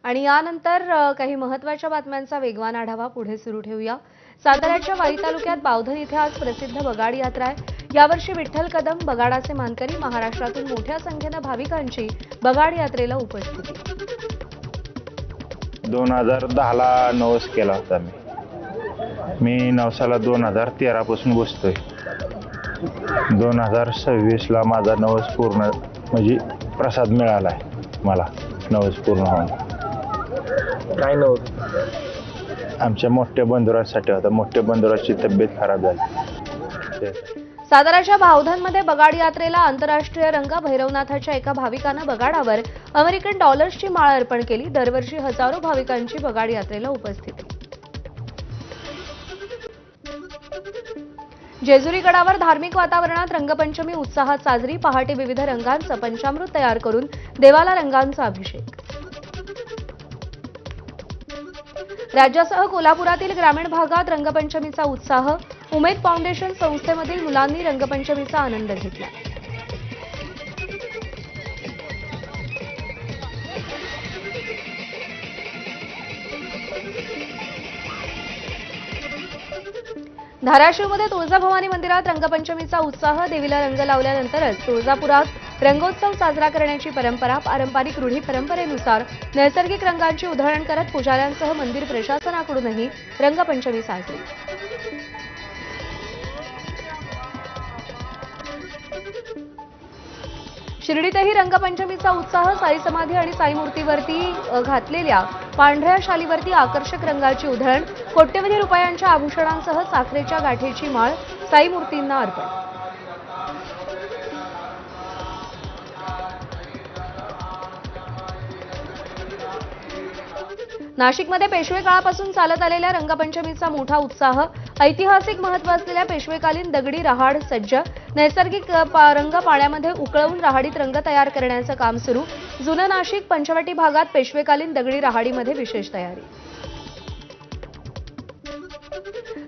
आणि यानंतर काही महत्त्वाच्या बातम्यांचा वेगवान आढावा पुढे सुरू ठेवूया। साताऱ्याच्या वाई तालुक्यात बावधन इथे आज प्रसिद्ध बगाड यात्रा आहे। यावर्षी विठ्ठल कदम बगाडाचे मानकरी महाराष्ट्रातून मोठ्या संख्येने भाविकांची बगाड यात्रेला उपस्थिती। 2010 ला नवस केला होता मी नवसाला 2013 पासून बसतोय। 2026 ला माझा नवस पूर्ण म्हणजे प्रसाद मिळालाय मला नवस पूर्ण होऊन। काय नवस? आमच्या मोठ्या बंधुरासाठी होता। मोठ्या बंधुराची तब्येत खराब झाली। साताऱ्याच्या बावधनमध्ये बगाड यात्रेला आंतरराष्ट्रीय रंग भैरवनाथाच्या एका भाविकानं बगाडावर अमेरिकन डॉलर्सची माळ अर्पण केली। दरवर्षी हजारो भाविकांची बगाड यात्रेला उपस्थिती। जेजुरी गडावर धार्मिक वातावरणात रंगपंचमी उत्साहात साजरी। पहाटे विविध रंगांचं पंचामृत तयार करून देवाला रंगांचा अभिषेक। राज्यासह कोल्हापुरातील ग्रामीण भागात रंगपंचमीचा उत्साह। उमेद फाउंडेशन संस्थेमधील मुलांनी रंगपंचमीचा आनंद घेतला। धाराशिवमध्ये तुळजाभवानी मंदिरात रंगपंचमीचा उत्साह। देवीला रंग लावल्यानंतरच तुळजापुरात रंगोत्सव साजरा करण्याची परंपरा। पारंपरिक रूढी परंपरेनुसार नैसर्गिक रंगांची उधळण करत पुजाऱ्यांसह मंदिर प्रशासनाकडूनही रंगपंचमी साजरी। शिर्डीतही रंगपंचमीचा उत्साह। साई समाधी आणि साई मूर्तीवरती घातलेल्या पांढऱ्या शालीवरती आकर्षक रंगाची उधळण। कोट्यवधी रुपयांच्या आभूषणांसह साखरेच्या गाठीची माळ साई मूर्तींना अर्पण। नाशिकमध्ये पेशवे काळापासून चालत आलेल्या रंगपंचमीचा मोठा उत्साह। ऐतिहासिक महत्त्व असलेल्या पेशवेकालीन दगडी रहाड सज्ज। नैसर्गिक रंग पाण्यामध्ये उकळवून रहाडीत रंग तयार करण्याचं काम सुरू। जुनं नाशिक पंचवटी भागात पेशवेकालीन दगडी रहाडीमध्ये विशेष तयारी।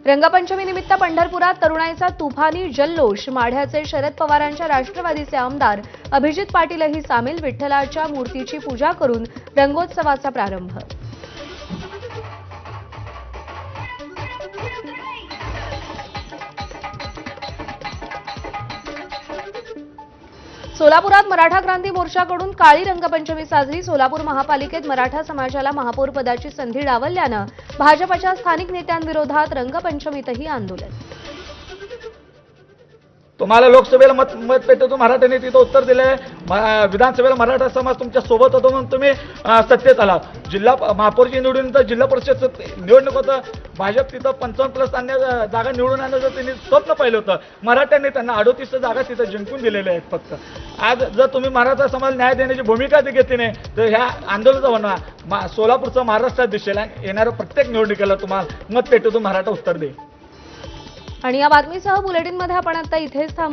रंगपंचमी निमित्त पंढरपुरात तरुणाईचा तुफानी जल्लोष। माढ्याचे शरद पवारांच्या राष्ट्रवादीचे आमदार अभिजित पाटीलही सामील। विठ्ठलाच्या मूर्तीची पूजा करून रंगोत्सवाचा प्रारंभ। सोलापुरात मराठा क्रांती मोर्चाकडून काळी रंगपंचमी साजरी। सोलापूर महापालिकेत मराठा समाजाला महापौर पदाची संधी डावलल्यानं भाजपच्या स्थानिक नेत्यांविरोधात रंगपंचमीतही आंदोलन। तुम्हाला लोकसभेला मतपेटीतून मराठ्यांनी तिथं उत्तर दिले। विधानसभेला मराठा समाज तुमच्या सोबत होतो म्हणून तुम्ही सत्तेत आलात। जिल्हा महापौरची निवडून जिल्हा परिषद निवडणूक होतं। भाजप तिथं 55+ जागा निवडून आणण्याचं त्यांनी स्वप्न पाहिलं होतं। मराठ्यांनी त्यांना 38 जागा तिथं जिंकून दिलेल्या आहेत। फक्त आज जर तुम्ही मराठा समाज न्याय देण्याची भूमिका घेतली नाही तर ह्या आंदोलनाचा होणार सोलापूरचं महाराष्ट्रात दिसेल। येणाऱ्या प्रत्येक निवडणुकीला तुम्हाला मतपेटीतून मराठा उत्तर देईल। आणि या बातमीसह बुलेटिनमध्ये आपण आता इथेच थांबू।